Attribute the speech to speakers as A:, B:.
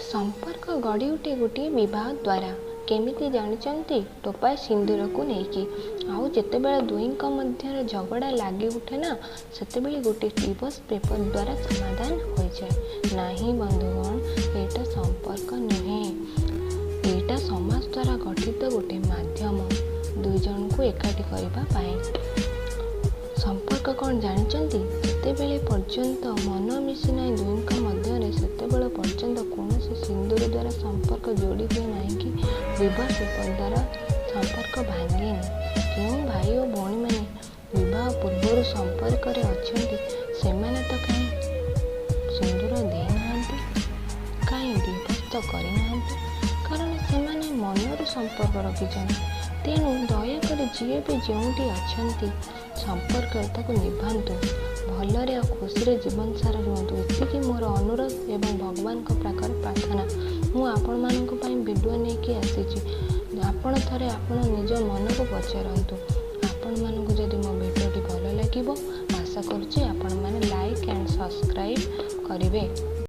A: संपर्क गढ़ी उठे गोटे बह द्वारा केमिति जानते टोपाए सिंदूर को लेकिन आउ जितेबाला दुई मध्य झगड़ा लगी उठे ना से गोटे डिवोर्स पेपर द्वारा समाधान हो जाए नहीं बंधुगण। एटा संपर्क नुहे, एटा समाज द्वारा गठित गोटे माध्यम दुई जन को एकाठी करने। संपर्क कौन जानते जितेबले पर्यंत मन मिसी ना दुई मध्य से पर्यंत कौन सिंदूर द्वारा संपर्क जोड़ी हुए ना कि डिवोर्स पेपर द्वारा संपर्क भांगे। क्यों भाई और भौणी मैंने विवाह पूर्व संपर्क अच्छा से तो कहीं सिंदूर देना कहीं डिवोर्स तो करना कारण से मनर संपर्क रखी। तेणु दयाकोरी जी भी जोटी अच्छा संपर्क निभातु भलरे और खुशी जीवन सारा रुहतु ये मोर अनुरोध एवं भगवान पाखर प्रार्थना। मुझे वीडियो नहीं आसी आपण थे आपण निज मन को पचारतु आपण मानक जदि मो वीडियोटी भल लगे आशा करुँच आपण मैंने लाइक एंड सब्सक्राइब करेंगे।